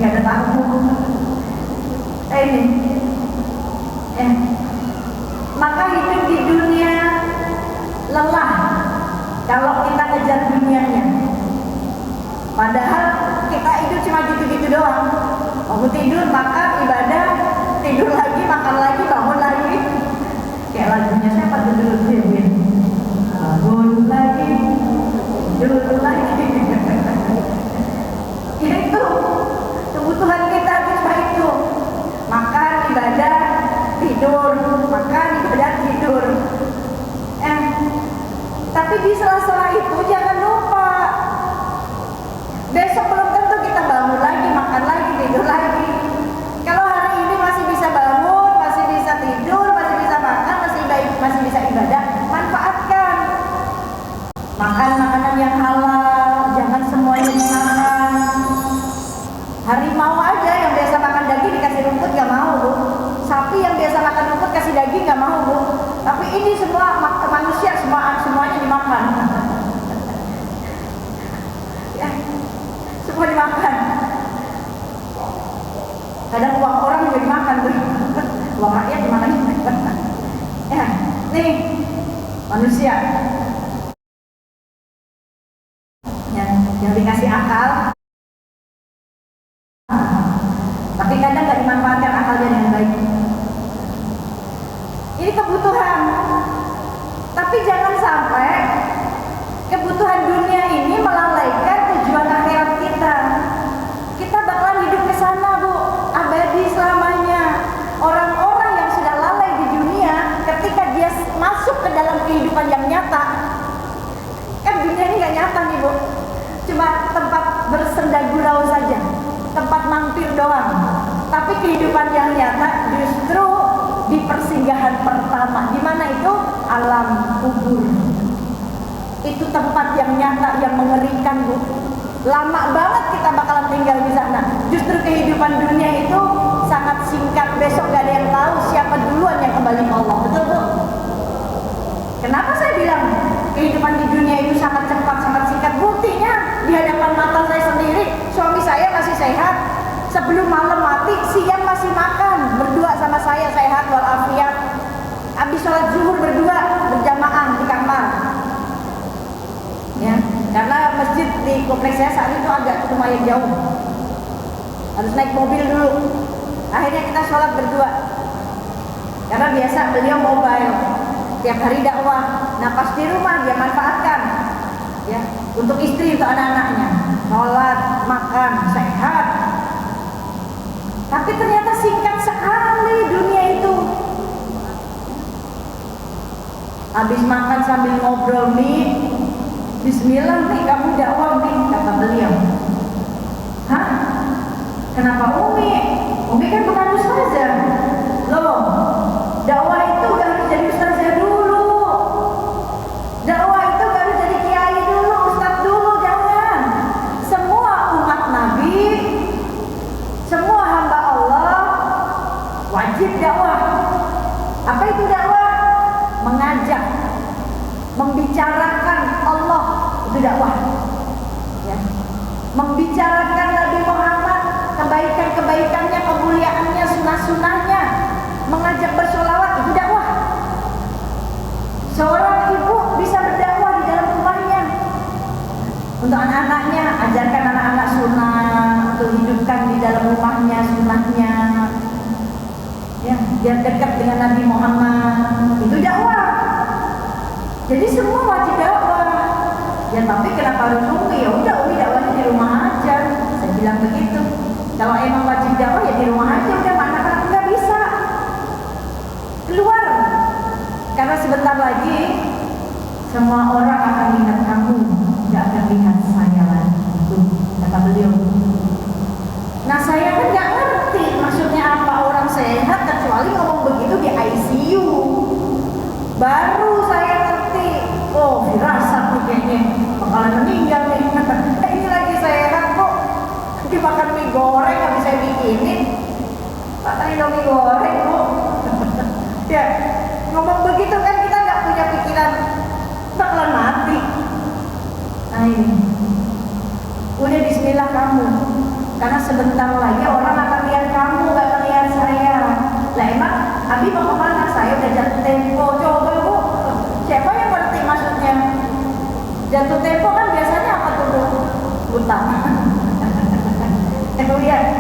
nggak ada tamu. Ini, maka hidup di dunia lelah kalau kita ngejar dunianya. Padahal kita hidup cuma gitu-gitu doang. Bangun tidur, makan, ibadah, tidur lagi, makan lagi, bangun lagi. Kayak lagunya siapa tuh dulu? Bangun lagi, tidur lagi. Ya itu kebutuhan kita cuma itu. Makan, ibadah, tidur, makan, ibadah, tidur. Tapi di sela-sela itu jangan lupa, besok belum tentu kita bangun lagi, makan lagi, tidur lagi. Kalau hari ini masih bisa bangun, masih bisa tidur, masih bisa makan, masih bisa ibadah, manfaatkan. Makan makanan yang halal, jangan semuanya dimakan. Harimau aja yang biasa makan daging dikasih rumput gak mau, Bu. Sapi yang biasa makan rumput kasih daging gak mau, Bu. Tapi ini semua manusia, semuanya dimakan. Ya, semua dimakan. Kadang uang orang juga dimakan, Bu. Uang rakyat dimakan. Ya, nih manusia yang dikasih akal. Tapi kadang gak dimanfaatkan akalnya dengan baik. Ini kebutuhan. Tapi jangan sampai kebutuhan dunia ini melalaikan tujuan akhirat kita. Kita bakalan hidup ke sana, Bu, abadi selamanya. Orang-orang yang sudah lalai di dunia, ketika dia masuk ke dalam kehidupan yang nyata, kan dunia ini gak nyata nih, Bu. Cuma tempat bersenda gurau saja, tempat mampir doang. Tapi kehidupan yang nyata justru di persinggahan pertama. Di mana itu? Alam kubur. Itu tempat yang nyata, yang mengerikan, Bu. Lama banget kita bakalan tinggal di sana. Justru kehidupan dunia itu sangat singkat. Besok gak ada yang tahu siapa duluan yang kembali ke Allah. Betul, Bu? Kenapa saya bilang kehidupan di dunia itu sangat cepat, sangat singkat? Buktinya di hadapan mata saya sendiri, suami saya masih sehat. Sebelum malam mati, siang masih makan berdua sama saya, sehat walafiat. Habis sholat zuhur berdua berjamaah di kamar. Ya, karena masjid di kompleks saya saat itu agak lumayan jauh, harus naik mobil dulu. Akhirnya kita sholat berdua. Karena biasa beliau mobile, tiap hari dakwah. Nah pas di rumah dia manfaatkan, ya, untuk istri, untuk anak-anaknya, sholat, makan, sehat. Tapi ternyata singkat sekali dunia itu. Habis makan sambil ngobrol nih, bismillah nih kamu dakwah nih, kata beliau. Hah? Kenapa Umi? Umi kan bukan ustazah. Loh, dakwah itu gak harus jadi ustazah dulu. Dakwah itu gak harus jadi kiai dulu, ustaz dulu, jangan. Semua umat Nabi, semua hamba Allah wajib dakwah. Apa itu dakwah? Mengajak, membicarakan Allah, itu dakwah. Ya. Membicarakan Nabi Muhammad, kebaikan-kebaikannya, kemuliaannya, sunnah-sunnahnya, mengajak bersolawat, itu dakwah. Seorang ibu bisa berdakwah di dalam rumahnya. Untuk anak-anaknya, ajarkan anak-anak sunnah, untuk hidupkan di dalam rumahnya sunnahnya. Ya, biar dekat dengan Nabi Muhammad, itu dakwah. Jadi semua wajib dakwah. Ya tapi kenapa harus Umi? Ya udah Umi dakwahnya di rumah aja. Saya bilang begitu. Kalau emang wajib dakwah ya di rumah aja. Udah anak-anak nggak bisa keluar. Karena sebentar lagi semua orang akan lihat kamu, nggak akan lihat saya lagi. Tuh kata beliau. Nah saya kan nggak ngerti maksudnya apa orang sehat kecuali ngomong begitu di ICU. Baru saya ngerti. Oh firasat nih kayaknya bakalan meninggal nih. Ini lagi sehat kok. Dimakan mie goreng nggak bisa bikinin. Katanya dong mie goreng Bu. Ya ngomong begitu kan kita nggak punya pikiran bakalan mati. Nah ini udah bismillah kamu. Karena sebentar lagi orang akan lihat kamu, gak lihat saya. Lah emang Abi mau kemana? Saya udah jatuh tempo. Coba Bu, siapa yang ngerti maksudnya? Jatuh tempo kan biasanya apa tuh Bu? Utang. Lihat,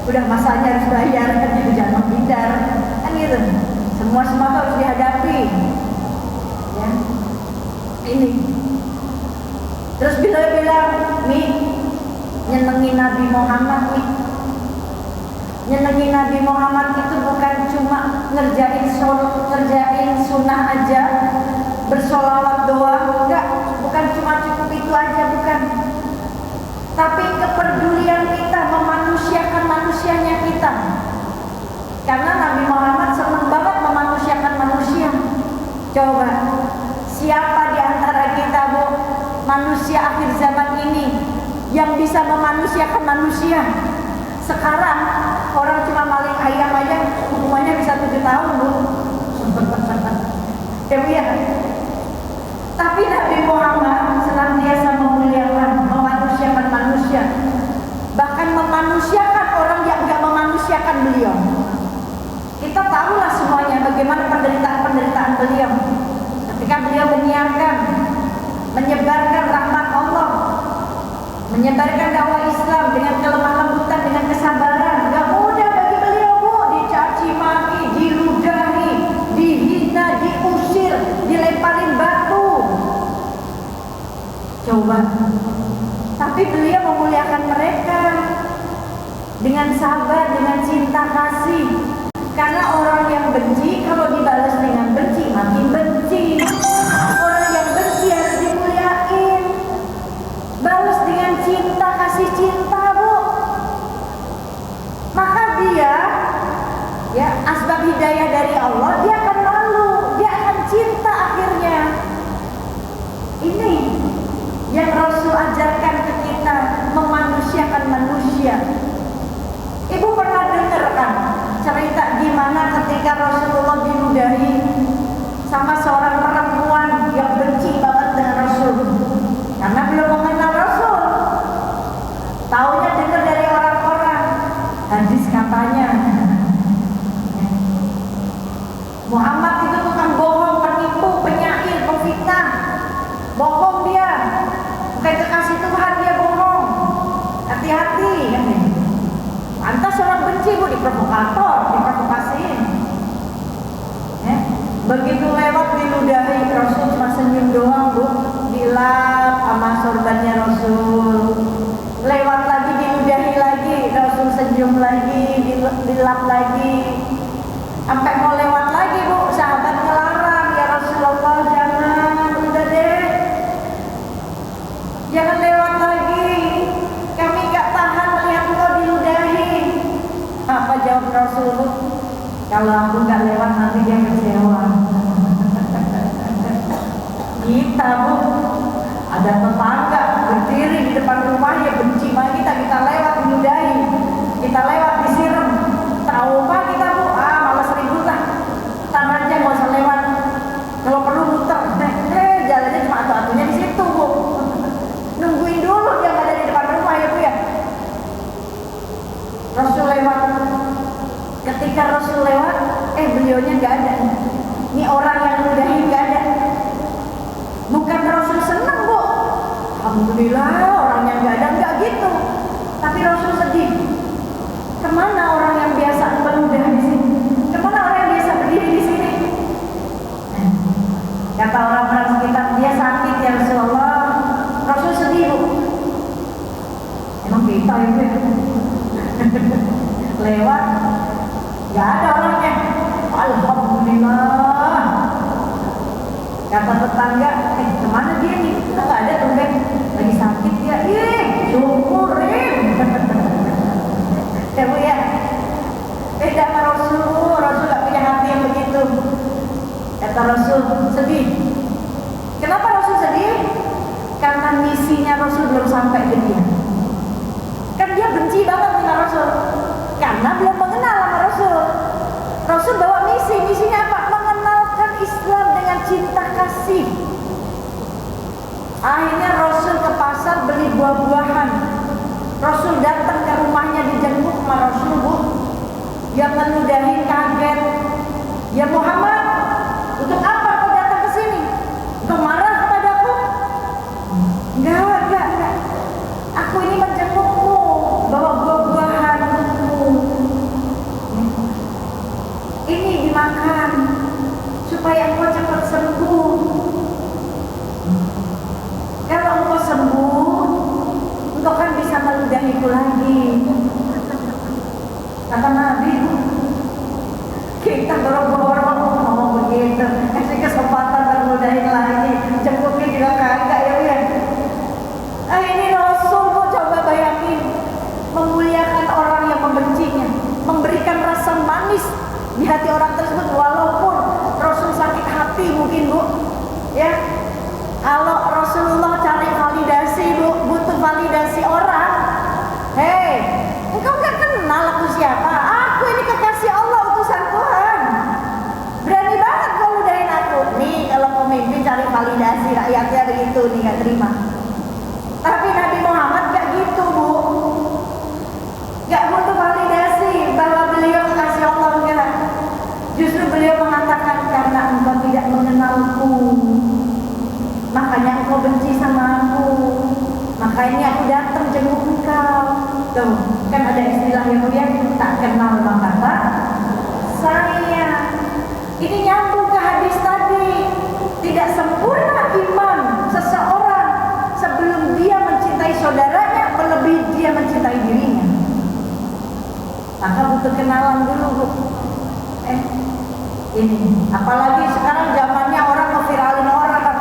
udah masanya harus bayar, kan gitu, jangan menghindar, kan gitu. Semua harus dihadapi. Ya, ini. Terus bila bilang, Mi, nyenengin Nabi Muhammad, Mi. Nyenengin Nabi Muhammad itu bukan cuma ngerjain sunnah aja, bersolawat doang, enggak. Bukan cuma cukup itu aja, bukan. Tapi kepedulian kita memanusiakan manusianya kita. Karena Nabi Muhammad senang banget memanusiakan manusia. Coba, siapa di antara kita Bu, manusia akhir zaman ini yang bisa memanusiakan manusia? Sekarang orang cuma maling ayam aja hukumannya bisa 7 tahun Bu. Ya, tapi Nabi Muhammad senantiasa memuliakan, memanusiakan manusia, bahkan memanusiakan orang yang gak memanusiakan beliau. Kita tahulah semuanya bagaimana penderitaan beliau ketika beliau menyiarkan, menyebarkan rahmat Allah, menyebarkan dakwah Islam dengan kelemah lembutan, dengan kesabaran. Gak mudah bagi beliau Bu, dicaci maki, diludahi, dihina, diusir, dilemparin batu. Coba, tapi beliau memuliakan mereka dengan sabar, dengan cinta kasih. Karena orang yang benci kalau dibalas dengan benci makin benci. Orang yang benci harus dimuliain, balas dengan cinta, kasih cinta Bu. Maka dia, ya, asbab hidayah dari Allah, dia akan malu, dia akan cinta akhirnya. Ini yang Rasul ajarkan ke kita, memanusiakan manusia. Ibu pernah dengar kan cerita gimana ketika Rasulullah diludahi sama seorang perempuan yang benci banget dengan Rasul, karena belum mengenal Rasul. Taunya dengar dari orang-orang, hadis katanya Muhammad itu tukang bohong, penipu, penyair, pemfitnah. Bohong dia, bukan kekasih Tuhan, dia bohong. Hati-hati, kan? Pantas orang benci Bu, diprovokator, diprovokasiin. Begitu lewat diludahi, Rasul cuma senyum doang Bu, dilap sama sorbannya Rasul. Lewat lagi diludahi lagi, Rasul senyum lagi, dilap lagi. Sampai mau lewat lagi Bu, sahabat ngelarang, ya Rasulullah jangan, udah deh, jangan lewat lagi, kami gak tahan melihat engkau diludahi. Apa jawab Rasul? Kalau aku gak lewat nanti dia kecewa. Kita Bu, ada tetangga berdiri di depan rumahnya benci sama kita lewat diludahi, kita lewat disiram, trauma kita Bu. Malas ribut lah, tanah aja gak usah lewat, kalau perlu muter. Jalannya cuma atu-atunya di situ Bu. Nungguin dulu dia ada di depan rumah ya Bu ya. Rasul lewat. Ketika Rasul lewat, beliaunya nggak ada. Ini orang yang ludahi nggak ada. Bukan Rasul senang Bu, alhamdulillah orangnya nggak ada, nggak gitu. Tapi Rasul sedih. Kemana orang yang biasa meludah di sini? Kemana orang yang biasa berdiri di sini? Kata orang-orang sekitar, dia sakit ya Rasulullah. Rasul sedih Bu. Emang kita itu ya? Lewat, gak ada orangnya. Alhamdulillah. Kata tetangga, kemana dia nih? Gak ada tuh Ben, lagi sakit dia. Syukurin. Ya Bu ya. Beda sama Rasul, Rasul gak punya hati yang begitu. Kata Rasul, sedih. Kenapa Rasul sedih? Karena misinya Rasul belum sampai ke dia. Kan dia benci banget dengan Rasul, karena belum mengenal sama Rasul. Rasul bawa misinya apa? Mengenalkan Islam dengan cinta kasih. Akhirnya Rasul ke pasar beli buah-buahan. Rasul datang ke rumahnya, dijenguk sama Rasul, Bu. Dia meludahi, kaget. Ya Muhammad, untuk apa kau datang ke sini? Kau marah kepadaku? Enggak. Aku ini menjengukmu, bawa buah-buahan untukmu. Ini dimakan supaya engkau cepat sembuh. Kalau engkau sembuh, engkau kan bisa meludahiku lagi. Kata Nabi, kita dorong-dorong ngomong begitu, kasih kesempatan meludahin lagi, jenguknya juga kagak ya. Ini Rasul, Bu, coba bayangin, memuliakan orang yang membencinya, memberikan rasa manis di hati orang tersebut, walaupun Rasul sakit hati mungkin, Bu. Ya, kalau Rasulullah cari validasi, Bu, butuh validasi orang. Hei, engkau gak kenal aku siapa? Aku ini kekasih Allah, utusan Tuhan. Berani banget kau ludahin aku. Nih, kalau pemimpin cari validasi rakyatnya begitu nih, gak terima. Tapi Nabi Muhammad gak gitu, Bu. Gak butuh validasi bahwa beliau kekasih Allah, enggak. Justru beliau mengatakan, karena engkau tidak mengenalku, makanya engkau benci sama aku. Makanya aku datang jenguk engkau. Tuh, kan ada istilah yang mulia, tak kenal maka saya. Ini nyambung ke hadis tadi. Tidak sempurna iman seseorang sebelum dia mencintai saudaranya melebihi dia mencintai dirinya. Maka butuh kenalan dulu, Bu. Ini apalagi sekarang zamannya orang ngeviralin orang,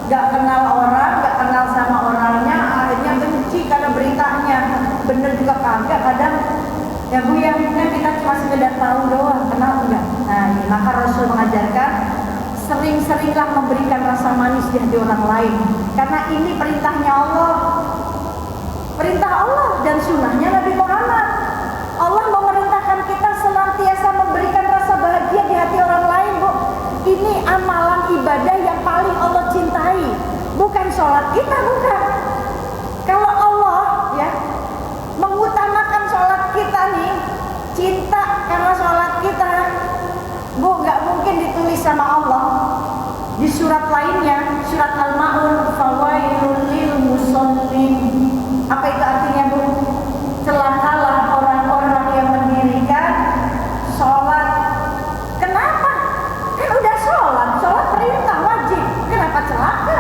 gak kenal orang, gak kenal sama orangnya, akhirnya benci karena beritanya. Bener juga kagak kadang. Ya Bu, ya kita cuma sekedar tahu doang, kenal enggak. Nah ini, maka Rasul mengajarkan sering-seringlah memberikan rasa manis di hati orang lain, karena ini perintahnya Allah, perintah Allah dan sunnahnya Nabi Muhammad. Allah memerintahkan kita senantiasa memberikan rasa bahagia di hati orang lain, Bu. Ini amalan ibadah yang paling Allah cintai, bukan sholat kita, bukan. Kalau Allah ya mengutamakan sholat kita nih, cinta karena sholat kita, Bu, gak mungkin ditulis sama Allah di surat lainnya, surat Al-Ma'un, fawailul lil musallin. Apa itu artinya, Bu? Celakalah orang-orang yang mendirikan sholat. Kenapa? Kan udah sholat perintah wajib. Kenapa celaka?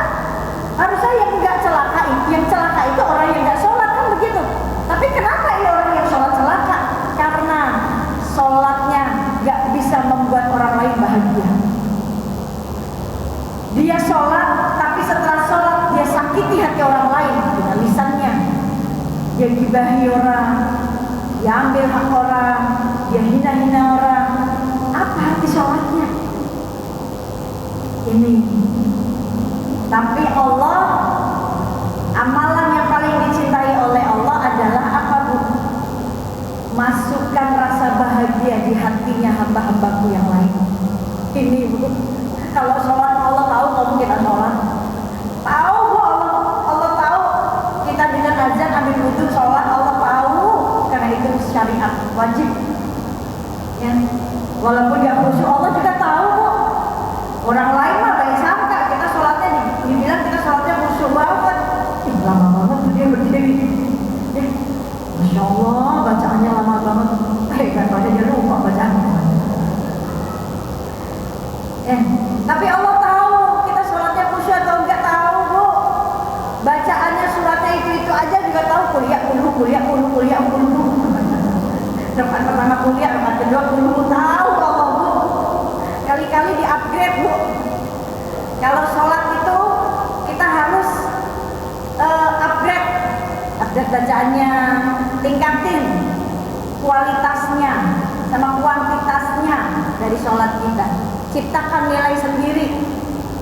Harusnya yang nggak celaka, yang celaka itu orang yang nggak sholat, kan begitu. Tapi kenapa ini orang yang sholat celaka? Karena sholatnya nggak bisa membuat orang lain bahagia. Dia sholat, tapi setelah sholat dia sakiti hati orang lain dengan lisannya. Dia gibahi orang, dia ambil hak orang, dia hina-hina orang. Apa hati sholatnya? Ini. Tapi Allah, amalan yang paling dicintai oleh Allah adalah apa, Bu? Masukkan rasa bahagia di hatinya hamba-hambaku yang lain. Ini, Bu. Kalau sholat Allah tahu kalau kita sholat, tahu, Bu. Allah tahu kita dengan azan ambil wudhu sholat, Allah tahu, karena itu syariat wajib. Ya. Walaupun dia khusyuk, Allah juga tahu, Bu. Orang lain mah baik sangka kita sholatnya dibilang kita sholatnya khusyuk banget. Lama banget tuh dia berdiri. Masya Allah, bacaannya lama banget. Katanya dia lupa bacaannya. Tapi Allah tahu kita sholatnya khusyuk atau enggak, tahu, Bu. Bacaannya suratnya itu aja juga tahu. Kuliah dulu. Rakaat pertama kuliah, rakaat kedua dulu, tahu Allah, Bu. Kali-kali di-upgrade, Bu. Kalau sholat itu kita harus upgrade bacaannya, tingkatin kualitasnya sama kuantitasnya dari sholat kita. Ciptakan nilai sendiri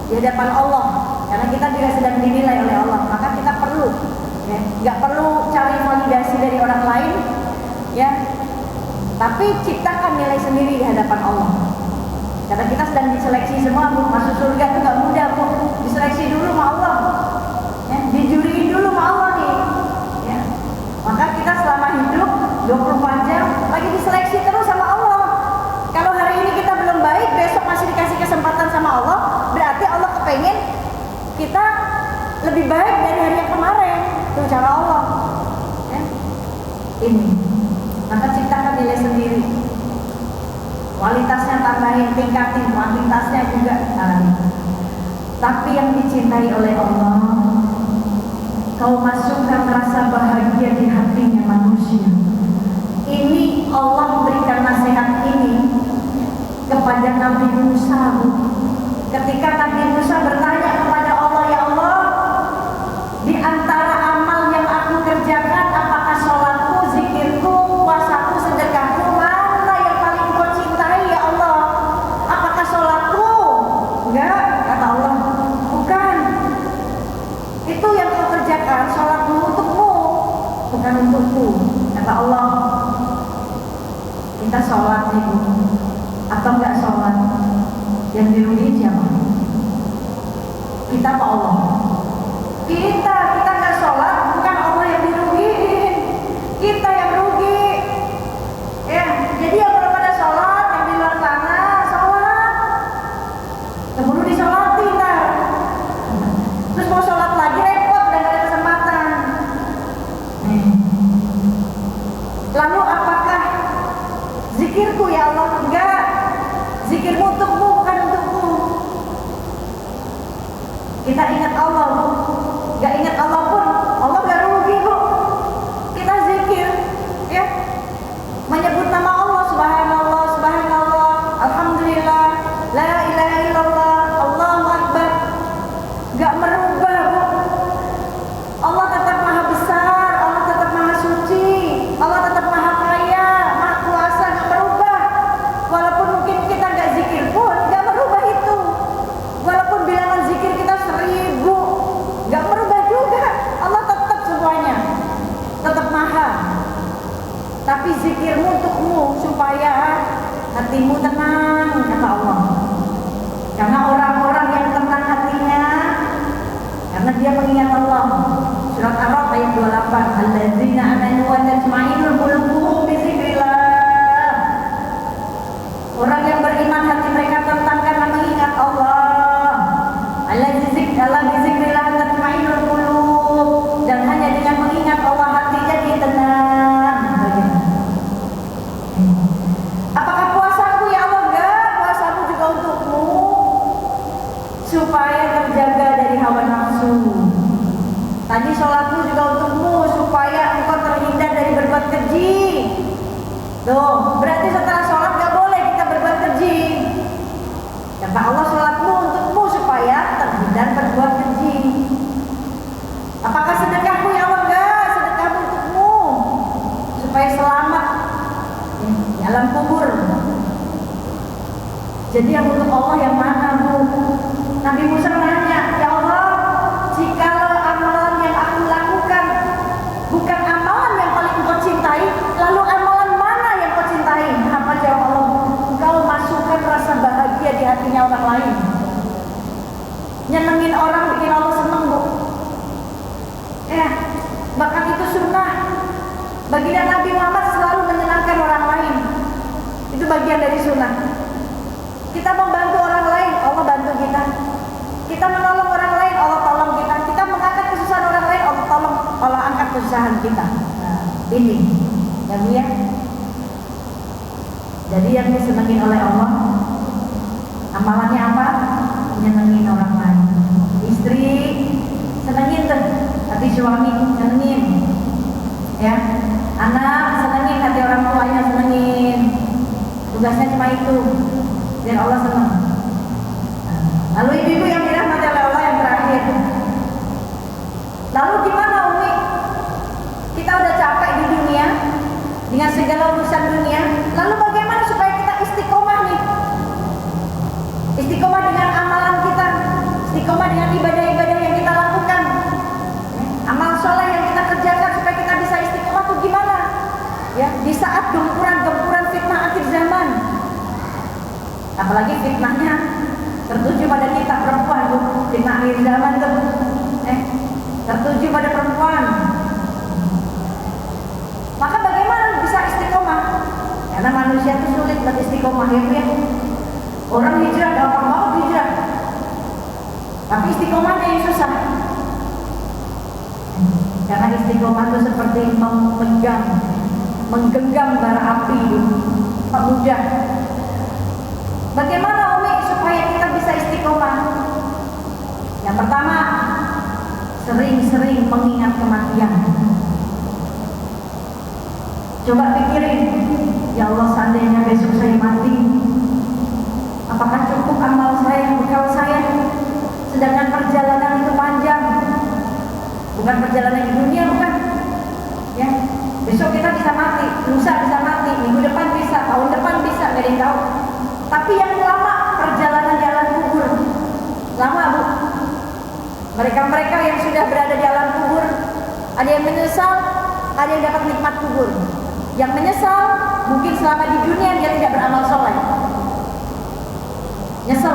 di hadapan Allah, karena kita juga sedang dinilai oleh Allah. Maka kita perlu, ya, nggak perlu cari validasi dari orang lain, ya, tapi ciptakan nilai sendiri di hadapan Allah. Karena kita sedang diseleksi semua, Bu. Masuk surga itu nggak mudah, Bu. Diseleksi dulu sama Allah, ya, dijuriin dulu sama Allah nih, ya. Maka kita selama hidup 24 jam lagi diseleksi terus sama Allah. Kalau hari ini kita belum baik, besok masih dikasih kesempatan sama Allah, berarti Allah kepengen kita lebih baik dari hari yang kemarin. Itu cara Allah. Ya. Ini. Maka ciptakan nilai sendiri. Kualitasnya tambahin, tingkatin, kuantitasnya juga. Tapi yang dicintai oleh Allah, kau masukkan rasa bahagia di hatinya manusia. Ini Allah berikan nasihat ini kepada Nabi Musa. Ketika Nabi Musa bertanya kepada Allah, ya Allah, di antara amal yang aku kerjakan, apakah sholatku, zikirku, puasaku, sedekahku, mana yang paling kau cintai ya Allah? Apakah sholatku? Enggak, kata Allah, bukan. Itu yang kau kerjakan, sholatmu untukmu, bukan untukku, kata Allah. Kita sholat nih, atau enggak sholat, yang dirugi siapa? Kita apa Allah? Kita enggak sholat, bukan Allah yang dirugiin, kita yang rugi. Ya, jadi yang pada sholat, yang di luar sana sholat, keburu disholati ntar. Terus mau sholat lagi repot dan ada kesempatan. Lalu apakah zikirku ya Allah? Enggak. Zikirmu untukmu, bukan untukku. Kita ingat Allah, Bu. Gak ingat Allah pun, Allah gak rugi, Bu. Kita zikir, ya, menyebut nama Allah, subhanallah, subhanallah, alhamdulillah, la ilaha illallah, Allahu akbar. Gak merubah, Bu. Allah tetap maha besar, Allah tetap maha suci, Allah tetap maha kaya, maha kuasa, gak merubah. Walaupun mungkin kita gak zikir pun, gak merubah itu. Walaupun bilangan zikir kita 1000, gak merubah juga. Allah tetap semuanya, tetap maha. Tapi zikirmu untukmu, supaya hatimu tenang, kata Allah. Karena orang-orang yang tenang hatinya, karena dia mengingat Allah. Surat Ar-Ra'd ayat 28. Alladzina amanu wa tatma'innul qulubuhum bi dzikrillah. Orang yang beriman hati mereka tenang karena mengingat Allah. Alladzina bi dzikrillah tatma'innul qulub. Dan hanya dengan mengingat Allah hati jadi tenang. Apakah puasaku ya Allah? Enggak, puasaku juga untukmu, supaya terjaga dari hawa nafsu. Tadi sholatmu juga untukmu, supaya engkau terhindar dari berbuat keji. Tuh, berarti setelah sholat gak boleh kita berbuat keji. Kata Allah, sholatmu untukmu, supaya terhindar berbuat keji. Apakah sedekahku ya Allah? Enggak, sedekahmu untukmu, supaya selamat di alam kubur. Jadi yang untuk Allah yang mana, Bu? Nabi Musa nanya, ya Allah, jikalau amalan yang aku lakukan bukan amalan yang paling kau cintai, lalu amalan mana yang kau cintai? Apa jawab Allah? Kau masukkan rasa bahagia di hatinya orang lain. Nyenengin orang, bikin Allah seneng, Bu. Ya, bahkan itu sunnah. Baginda Nabi Muhammad selalu menyenangkan orang lain. Itu bagian dari sunnah. Kita membantu orang lain, Allah bantu kita. Kita menolong orang lain, Allah tolong kita. Kita mengangkat kesusahan orang lain, Allah tolong, Allah angkat kesusahan kita. Nah, ini ya Bu ya. Jadi yang disenangin oleh Allah, amalannya apa? Menyenangin orang lain. Istri senengin tuh, hati suami senengin, ya. Anak senengin, hati orang tuanya senengin. Tugasnya cuma itu, biar Allah senang. Lalu ibu-ibu yang dirahmati oleh Allah yang terakhir. Lalu gimana Umi? Kita udah capek di dunia dengan segala urusan dunia. Lalu bagaimana supaya kita istiqomah nih? Istiqomah dengan amalan kita, istiqomah dengan ibadah-ibadah yang kita lakukan, amal soleh yang kita kerjakan supaya kita bisa istiqomah tuh gimana? Ya, di saat gempuran-gempuran fitnah akhir zaman. Apalagi fitnahnya tertuju pada kita perempuan, Bu. Fitnah akhir zaman tuh tertuju pada perempuan. Maka bagaimana bisa istiqomah? Karena manusia itu sulit beristiqomah ya. Orang hijrah gampang banget hijrah, tapi istiqomahnya yang susah. Karena istiqomah itu seperti menggenggam bara api itu, tak mudah. Bagaimana Umi supaya kita bisa istiqomah? Yang pertama, sering-sering mengingat kematian. Coba pikirin, ya Allah, seandainya besok saya mati, apakah cukup amal saya, bekal saya? Sedangkan perjalanan itu panjang, bukan perjalanan di dunia, bukan. Ya, besok kita bisa mati, lusa bisa mati, minggu depan bisa, tahun depan bisa, nggak ada yang tahu. Tapi yang lama perjalanan jalan kubur, lama Bu. Mereka-mereka yang sudah berada di alam kubur, ada yang menyesal, ada yang dapat nikmat kubur. Yang menyesal mungkin selama di dunia dia tidak beramal soleh, nyesel.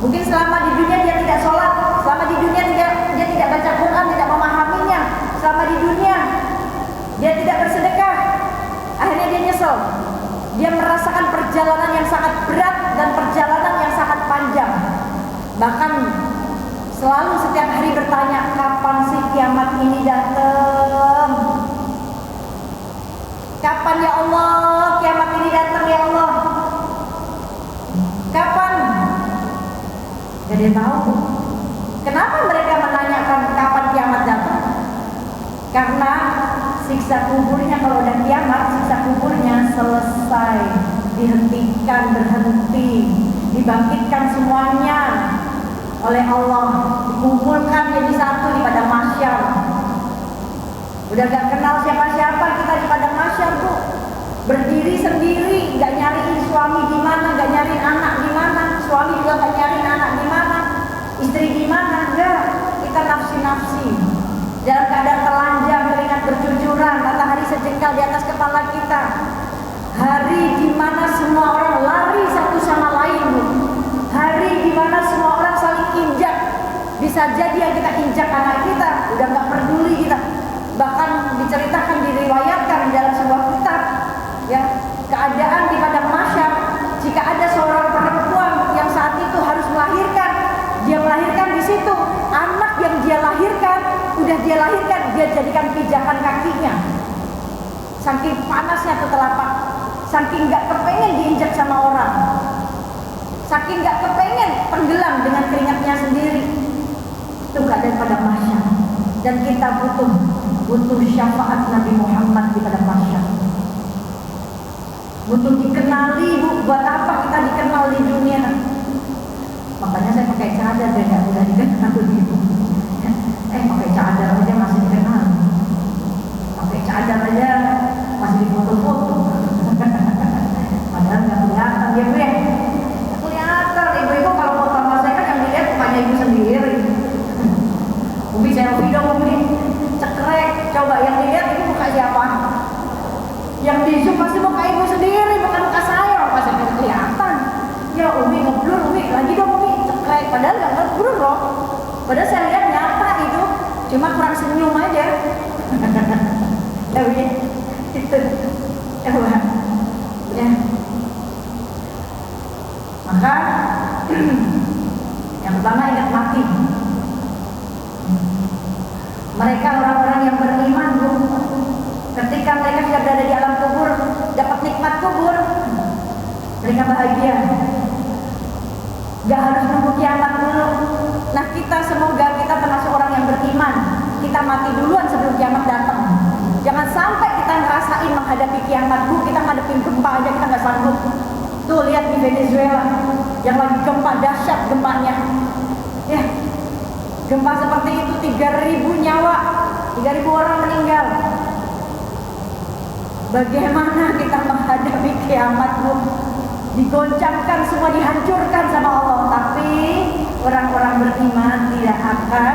Mungkin selama di dunia dia tidak sholat, selama di dunia dia tidak baca Quran, tidak memahaminya. Selama di dunia dia tidak bersedekah, akhirnya dia nyesel. Dia merasakan perjalanan yang sangat berat dan perjalanan yang sangat panjang. Bahkan selalu setiap hari bertanya, kapan sih kiamat ini datang? Kapan ya Allah kiamat ini datang ya Allah? Kapan? Gak ada yang tahu. Kenapa mereka menanyakan kapan kiamat datang? Karena siksa kuburnya, kalau udah kiamat, siksa kuburnya selesai, dihentikan, berhenti, dibangkitkan semuanya oleh Allah, dikumpulkan jadi satu di padang mahsyar. Udah gak kenal siapa-siapa kita di padang mahsyar Bu. Berdiri sendiri, gak nyariin suami di mana, gak nyariin anak di mana, suami juga gak nyariin anak di mana, istri di mana, enggak. Kita nafsi-nafsi, dalam keadaan telanjang, keringat bercucuran, matahari sejengkal di atas kepala kita. Hari di mana semua orang lari satu sama lain Bu. Hari di mana semua orang saling injak. Bisa jadi yang kita injak anak kita, udah gak peduli kita. Bahkan diceritakan, diriwayatkan di dalam sebuah kitab, ya, keadaan di padang mahsyar, jika ada seorang perempuan yang saat itu harus melahirkan, dia melahirkan di situ, anak yang dia lahirkan, dia jadikan pijakan kakinya. Saking panasnya tuh telapak, saking gak kepengen diinjak sama orang, saking gak kepengen tenggelam dengan keringatnya sendiri. Itu keadaan pada mahsyar. Dan kita butuh syafaat Nabi Muhammad di padang mahsyar. Butuh dikenali Bu. Buat apa kita dikenal di dunia? Makanya saya pakai cadar, biar gak mudah dikenal gitu. Pakai cadar aja masih dikenal, pakai cadar aja masih difoto-foto. Padahal gak kelihatan ya Bu ya. Kelihatan ibu-ibu kalau foto sama saya kan yang dilihat mukanya ibu sendiri. Umi selfie dong Umi, cekrek, coba yang dilihat itu muka siapa? Yang di zoom pasti muka ibu sendiri, bukan muka saya, pas saya kelihatan. Ya Umi ngeblur, Umi lagi dong Umi, cekrek, padahal nggak ngeblur loh. Padahal saya lihat nyata itu, cuma kurang senyum aja. Ya Umi, itu, ya. Maka yang pertama ingat mati. Mereka orang-orang yang beriman Bu, ketika mereka sudah berada di alam kubur, dapat nikmat kubur, mereka bahagia. Gak harus nunggu kiamat dulu. Nah kita semoga kita termasuk orang yang beriman. Kita mati duluan sebelum kiamat datang. Jangan sampai kita ngerasain menghadapi kiamat Bu, kita ngadepin gempa aja kita gak sanggup. Tuh lihat di Venezuela, yang lagi gempa dahsyat gempanya. Ya, gempa seperti itu 3.000 nyawa, 3.000 orang meninggal. Bagaimana kita menghadapi kiamat Bu? Digoncangkan, semua dihancurkan sama Allah. Tapi orang-orang beriman tidak akan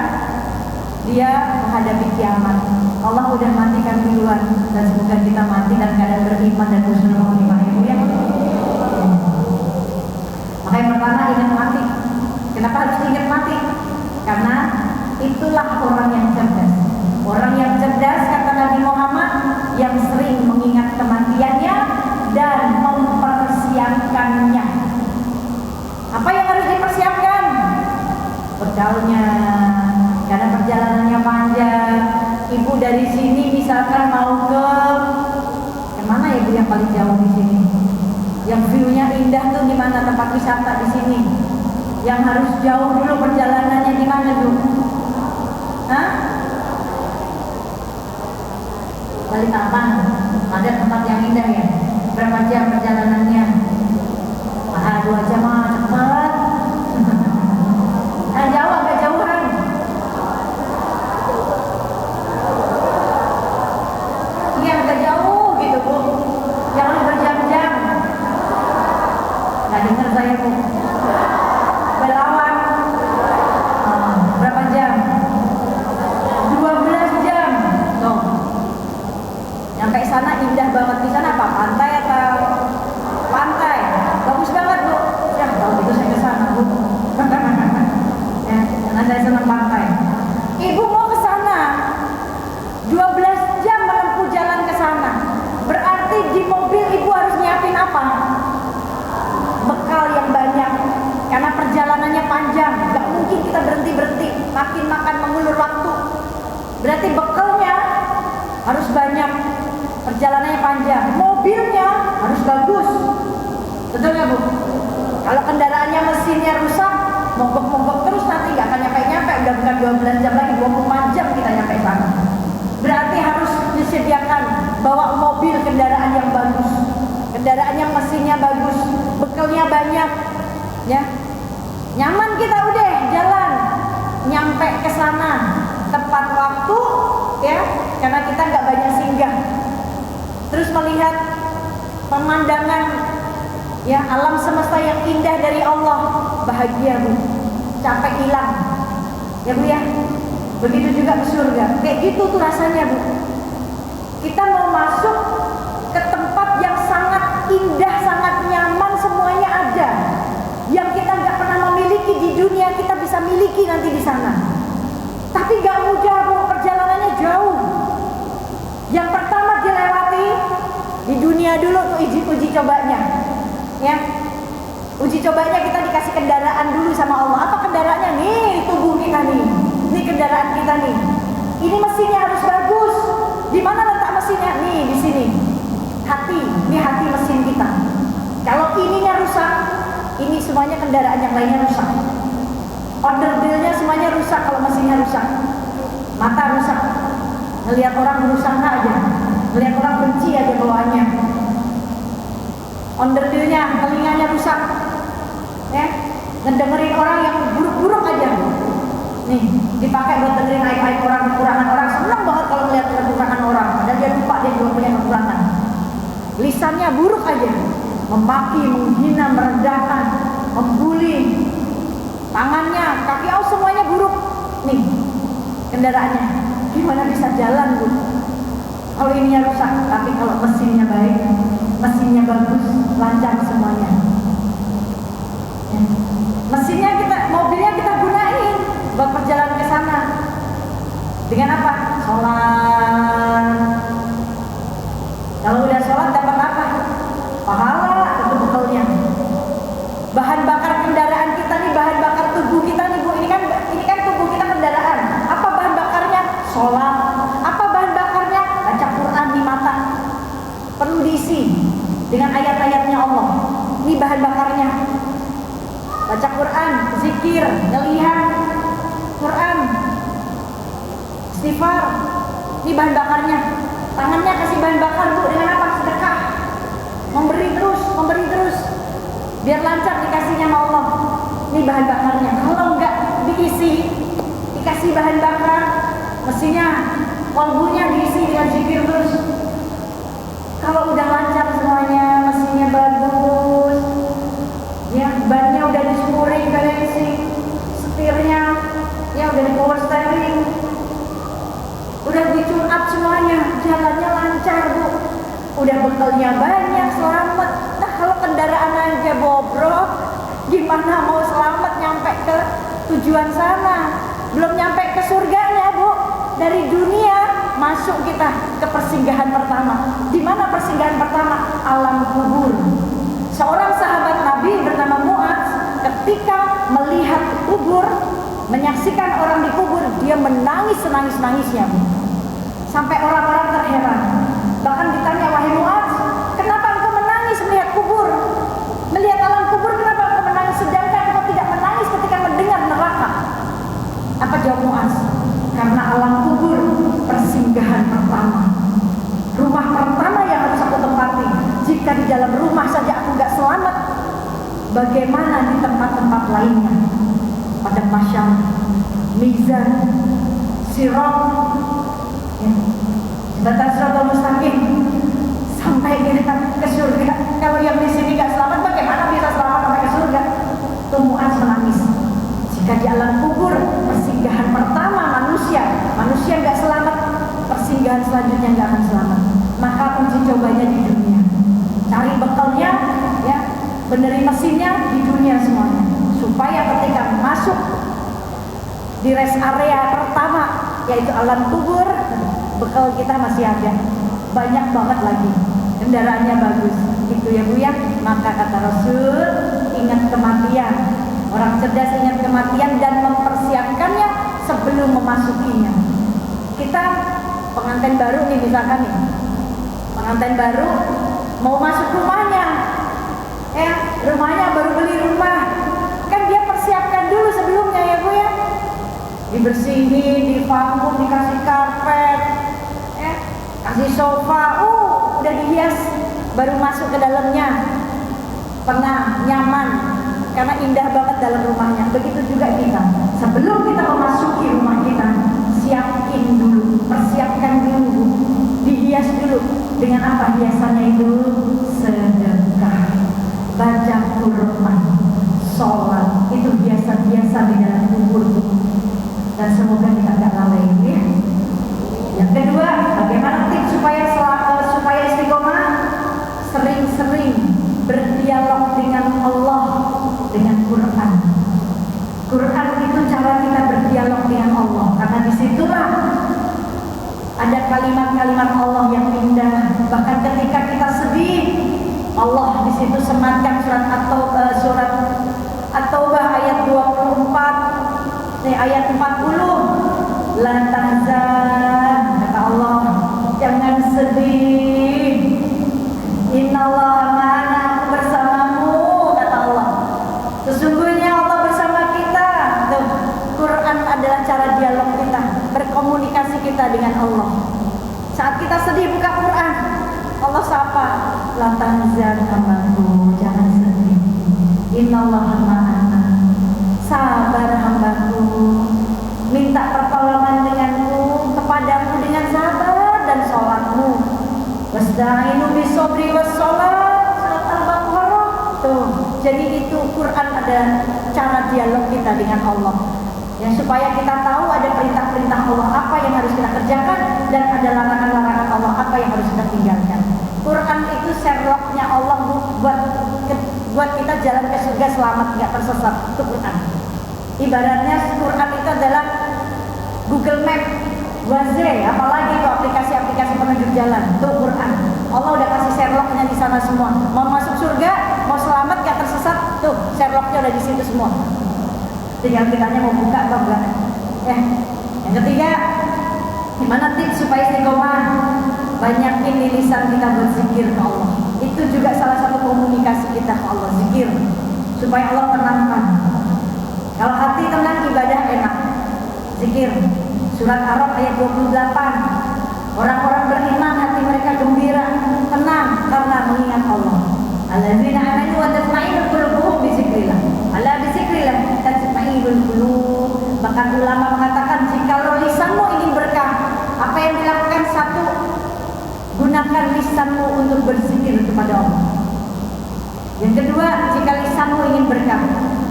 dia menghadapi kiamat. Allah udah matikan duluan. Dan semoga kita mati dan keadaan beriman dan husnul khotimah ya. Maka yang pertama ingat mati. Kenapa harus ingat mati? Karena itulah orang yang cerdas. Orang yang cerdas kata Nabi Muhammad, yang bekalnya, karena perjalanannya panjang. Ibu dari sini misalkan mau ke mana ya Bu yang paling jauh di sini? Yang view-nya indah tuh di mana tempat wisata di sini? Yang harus jauh dulu perjalanannya di mana Bu? Hah? Balikpapan. Ada tempat yang indah ya? Berapa jam perjalanannya? 2 jam cepat. Jauh agak jauhan. Iya agak jauh gitu Bu. Jangan berjam-jam. Nggak dengar saya Bu. Belawan. Berapa jam? 12 jam. Tuh. Nyampe sana indah banget. Di sana apa? Pantai atau pantai? Bagus banget Bu. Ya kalau gitu saya ke sana Bu. Ya, karena saya senang pantai. Ibu mau ke sana 12 jam menempuh jalan ke sana. Berarti di mobil ibu harus nyiapin apa? Bekal yang banyak. Karena perjalanannya panjang, gak mungkin kita berhenti-berhenti, makan mengulur waktu. Berarti bekalnya harus banyak. Perjalanannya panjang. Mobilnya harus bagus. Betul nggak Bu? Kalau kendaraannya mesinnya rusak, mogok-mogok terus nanti nggak akan nyampe-nyampe. Udah bukan 12 jam lagi, 24 jam kita nyampe sana. Berarti harus disediakan bawa mobil kendaraan yang bagus, kendaraan yang mesinnya bagus, bekalnya banyak, ya. Nyaman kita udah jalan, nyampe ke sana tepat waktu, ya. Karena kita nggak banyak singgah. Terus melihat pemandangan, ya, alam semesta yang indah dari Allah, bahagia Bu, capek hilang, ya Bu ya. Begitu juga ke surga, kayak gitu tuh rasanya Bu. Kita mau masuk ke tempat yang sangat indah, sangat nyaman, semuanya ada. Yang kita nggak pernah memiliki di dunia, kita bisa miliki nanti di sana. Tapi nggak mudah Bu, perjalanannya jauh. Yang pertama dilewati di dunia dulu tuh uji cobanya, ya. Uji cobanya kita dikasih kendaraan dulu sama Allah. Apa kendaraannya? Nih tubuh kita nih. Ini kendaraan kita nih. Ini mesinnya harus bagus. Di mana letak mesinnya? Nih di sini. Hati. Ini hati mesin kita. Kalau ininya rusak, ini semuanya kendaraan yang lainnya rusak. Onderdilnya semuanya rusak kalau mesinnya rusak. Mata rusak. Ngelihat orang berusaha aja. Ngelihat orang benci aja bawaannya. Onderdilnya, telinganya rusak. Ya, ngedengerin orang yang buruk-buruk aja. Nih, dipakai buat dengerin aib-aib orang, kekurangan orang. Senang banget kalau melihat kekurangan orang. Dan dia lupa dia juga punya kekurangan. Lisannya buruk aja, memaki, menghina, merendahkan, membuli. Tangannya, kaki, semuanya buruk. Nih, kendaraannya. Gimana bisa jalan Bu? Kalau ininya rusak, tapi kalau mesinnya baik, mesinnya bagus, lancar semuanya. Ya. Mesinnya mobilnya kita gunain buat perjalanan ke sana. Dengan apa? Sholat. Kalau udah sholat dapat apa? Pahala, itu bekalnya. Bahan bakar kendaraan kita nih, bahan bakar tubuh kita nih Bu. Ini kan tubuh kita kendaraan. Apa bahan bakarnya? Sholat. Apa bahan bakarnya? Baca Quran di mata. Perlu diisi dengan ayat-ayatnya Allah. Ini bahan bakarnya. Baca Quran, zikir, ngelihat Quran, istighfar. Ini bahan bakarnya. Tangannya kasih bahan bakar Bu dengan apa? Sedekah. Memberi terus. Biar lancar dikasihnya sama Allah. Ini bahan bakarnya. Kalau enggak diisi, dikasih bahan bakar, mestinya kolbunya diisi dengan zikir terus. Kalau udah lancar semuanya, mesinnya bagus, ya, bannya udah disyukuri, balancing, setirnya, ya udah di power steering, udah di tune up semuanya, jalannya lancar Bu, udah bekalnya banyak, selamat. Nah kalau kendaraan aja bobrok, gimana mau selamat nyampe ke tujuan sana? Belum nyampe ke surganya Bu. Dari dunia masuk kita ke persinggahan pertama. Di mana persinggahan pertama? Alam kubur. Seorang sahabat Nabi bernama Mu'adz ketika melihat kubur, menyaksikan orang dikubur, dia menangis senangis-nangisnya, Bu. Sampai orang-orang terheran. Bahkan ditanya, wahai Mu'adz, kenapa engkau menangis melihat kubur? Melihat alam kubur, kenapa engkau menangis? Sedangkan engkau tidak menangis ketika mendengar neraka. Apa jawab Mu'adz? Karena alam kubur persinggahan pertama, rumah pertama yang harus aku tempati. Jika di dalam rumah saja aku gak selamat, bagaimana di tempat-tempat lainnya? Pada masyar, mizan, sirat, ya, jembatan siratal mustaqim, sampai kita ke surga. Kalau yang di sini gak selamat, bagaimana bisa selamat sampai ke surga? Tuh Mu'adz menangis. Jika di alam kubur persinggahan pertama manusia gak selamat, persinggahan selanjutnya gak akan selamat. Maka uji cobanya di dunia, cari bekalnya, ya, benerin mesinnya di dunia semuanya, supaya ketika masuk di rest area pertama, yaitu alam kubur, bekal kita masih ada, banyak banget lagi, kendaraannya bagus, gitu ya Bu ya. Maka kata Rasul, ingat kematian. Orang cerdas ingat kematian dan mempersiapkannya sebelum memasukinya. Kita pengantin baru nih, misalkan nih, pengantin baru mau masuk rumahnya, ya, rumahnya baru beli rumah, kan dia persiapkan dulu sebelumnya ya Bu ya, dibersihin, divakum, dikasih karpet, ya, kasih sofa, udah dihias, baru masuk ke dalamnya, tenang, nyaman, karena indah banget dalam rumahnya. Begitu juga kita, sebelum kita memasuki rumah kita, siapin dulu, persiapkan dulu, dihias dulu. Dengan apa hiasannya itu? Sedekah, baca Quran, sholat, itu biasa-biasa di dalam kubur. Dan semoga kita gak lalai ya. Yang kedua, bagaimana tips supaya istiqomah? Sering-sering berdialog dengan Allah, dengan Quran. Quran itu cara kita berdialog dengan Allah, karena disitulah ada kalimat-kalimat Allah yang indah. Bahkan ketika kita sedih, Allah di situ sematkan surat At-Taubah ayat 24, ayat 40. La tahzan, kata Allah, jangan sedih. Innallaha ma'ana, aku bersamamu, kata Allah. Sesungguhnya Allah bersama kita. Tuh, Quran adalah cara dialog kita, berkomunikasi kita dengan Allah. Saat kita sedih buka Quran, Allah sapa, la tahzan hambaku, jangan sedih. Innallaha ma'ana, sabar hambaku, minta pertolongan denganku, kepadaku dengan sabar dan sholatmu. Wasta'inu bisobri wassalat, surat Al-Baqarah. Tuh, jadi itu Quran ada cara dialog kita dengan Allah, ya, supaya kita tahu ada perintah-perintah Allah apa yang harus kita kerjakan, dan ada larangan-larangan Allah apa yang harus kita tinggalkan. Quran itu Sherlocknya Allah buat kita jalan ke surga selamat, nggak tersesat. Itu Quran. Ibaratnya Quran itu adalah Google Map, Waze, apalagi itu aplikasi-aplikasi penunjuk jalan. Itu Quran. Allah udah kasih Sherlocknya di sana semua. Mau masuk surga, mau selamat, nggak tersesat, tuh Sherlocknya udah di situ semua. Tinggal kitanya mau buka atau enggak. Yang ketiga, gimana tips supaya istiqomah? Banyakin lisan kita berzikir ke Allah. Itu juga salah satu komunikasi kita ke Allah, zikir, supaya Allah tenangkan. Kalau hati tenang, ibadah enak. Zikir. Surat Araf ayat 28. Orang-orang beriman hati mereka gembira, tenang karena mengingat Allah. Alladzina amanu wa tatma'innul qulubuhum bi dzikrillah. Ala bi dzikrillah tatma'innul qulub. Bahkan ulama mengatakan, jika lisanmu ingin berkah, apa yang dilakukan? Satu, gunakan lisanmu untuk berzikir kepada Allah. Yang kedua, jika lisanmu ingin berkah,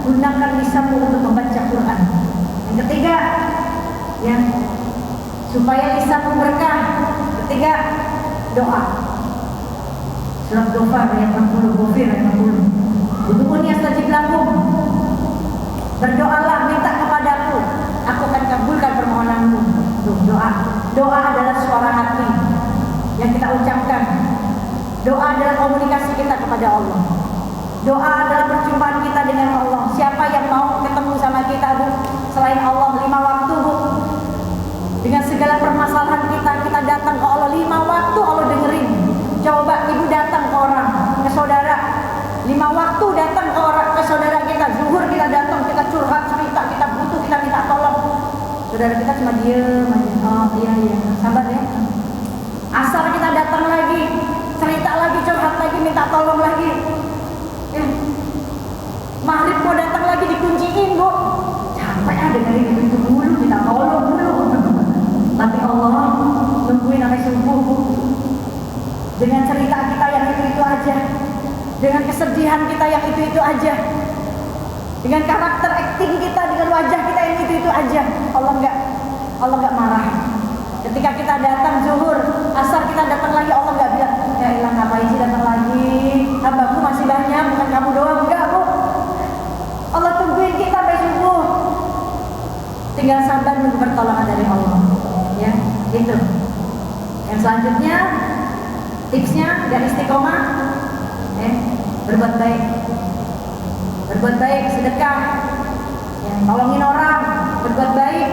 gunakan lisanmu untuk membaca Quran. Yang ketiga, ya, supaya lisanmu berkah, ketiga, doa. Surat Ghafir ayat 60, Ghafir ayat 60. Ud'uuni astajib lakum. Berdoalah, minta kepadaku, aku akan kabulkan permohonanmu. Tuh, doa. Doa adalah suara hati yang kita ucapkan. Doa adalah komunikasi kita kepada Allah. Doa adalah perjumpaan kita dengan Allah. Siapa yang mau ketemu sama kita, Bu? selain Allah 5 waktu Bu. Dengan segala permasalahan kita datang ke Allah 5 waktu Allah dengerin. Coba ibu datang ke orang, ke saudara 5 waktu datang ke orang, ke saudara kita, zuhur kita datang, kita curhat cerita, kita butuh, kita minta tolong. Saudara kita cuma diem aja. Oh iya, sabar ya. Asar kita datang lagi, cerita lagi, curhat lagi, minta tolong lagi. Ya. Maghrib mau datang lagi dikunciin Bu. Capek dengerin itu dulu, minta tolong dulu. Tapi Allah tungguin sampai subuh Bu. Dengan cerita kita yang itu aja, dengan kesedihan kita yang itu aja, dengan karakter acting kita, dengan wajah kita yang itu aja, Allah nggak marah. Ketika kita datang zuhur, asar kita datang lagi, Allah nggak bilang, ya ilah ngapain sih datang lagi? Hambaku masih banyak, bukan kamu doang. Enggak Bu. Allah tungguin kita sampai subuh. Tinggal sabar menunggu pertolongan dari Allah. Ya, itu. Yang selanjutnya tipsnya biar istiqomah, berbuat baik, sedekah, ya, tolongin orang, berbuat baik,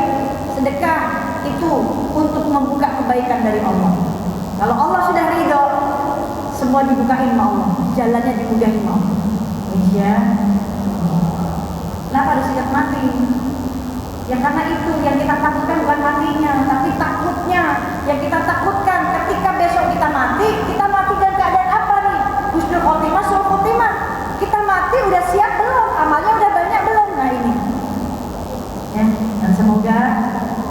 sedekah itu untuk membuka kebaikan dari Allah. Kalau Allah sudah ridho, semua dibukain sama Allah, jalannya dimudahin sama Allah. Ya, kenapa harus ingat mati? Ya karena itu yang kita takutkan bukan matinya, tapi takutnya. Yang kita takutkan ketika besok kita mati dalam keadaan apa nih? Husnul khotimah, sul khotimah. Kita mati udah siap belum? Amalnya udah banyak belum? Nah ini. Ya, dan semoga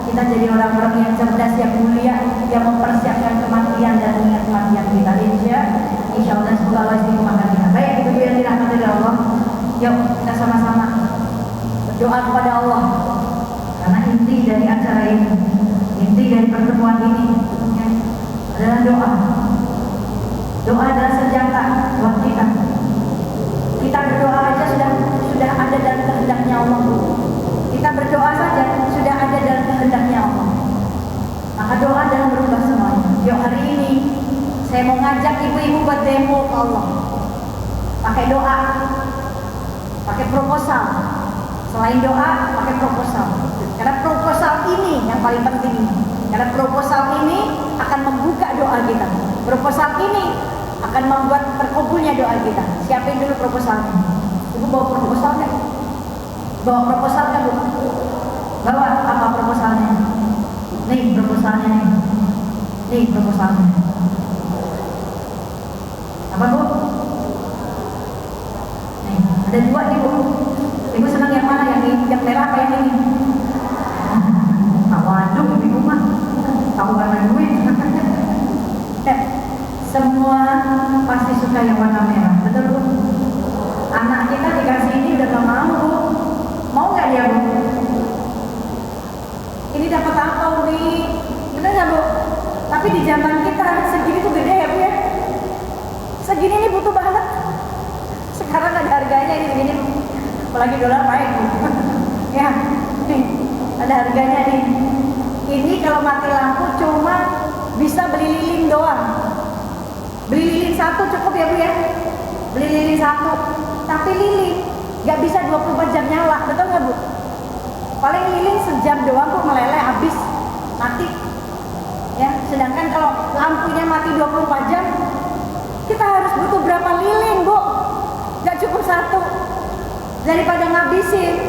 kita jadi orang-orang yang cerdas, yang mulia, yang mempersiapkan kematian dan mengingat kematian kita. Insya Allah semoga Allah istiqomahkan kita. Baik, itu yang dirahmati oleh Allah. Yuk kita sama-sama berdoa kepada Allah. Karena inti dari acara ini, inti dari pertemuan ini ya, adalah doa. Doa adalah senjata buat kita. Kita berdoa aja sudah ada dalam kehendaknya Allah. Kita berdoa saja sudah ada dalam kehendaknya Allah. Maka doa adalah merubah semuanya. Yuk hari ini saya mau ngajak ibu-ibu buat demo ke Allah. Pakai doa, pakai proposal. Selain doa, pakai proposal. Karena proposal ini yang paling penting. Karena proposal ini akan membuka doa kita. Proposal ini akan membuat terkabulnya doa kita. Siapin dulu proposalnya. Ibu bawa proposalnya? Bawa proposalnya Bu. Bawa apa proposalnya? Nih proposalnya nih. Nih proposalnya. Apa Bu? Nih, ada 2 nih Bu. Ibu senang yang mana? Yang merah apa yang ini? Waduh, ibu mah tahu warna duit. Semua pasti suka yang warna merah, betul Bu? Anak kita dikasih ini udah gak mau Bu. Mau gak dia Bu? Ini dapat apa Uri? Bener gak Bu? Tapi di zaman kita segini tuh gede ya Bu ya? Segini ini butuh banget. Sekarang ada harganya ini segini. Apalagi dolar naik Bu. Ya, nih ada harganya nih. Ini kalau mati lampu cuma bisa beli lilin doang. Beli lilin 1 cukup ya Bu ya? Beli lilin 1. Tapi lilin gak bisa 24 jam nyala, betul gak Bu? Paling lilin sejam doang kok meleleh habis, mati. Ya, sedangkan kalau lampunya mati 24 jam, kita harus butuh berapa lilin Bu? Gak cukup 1. Daripada ngabisin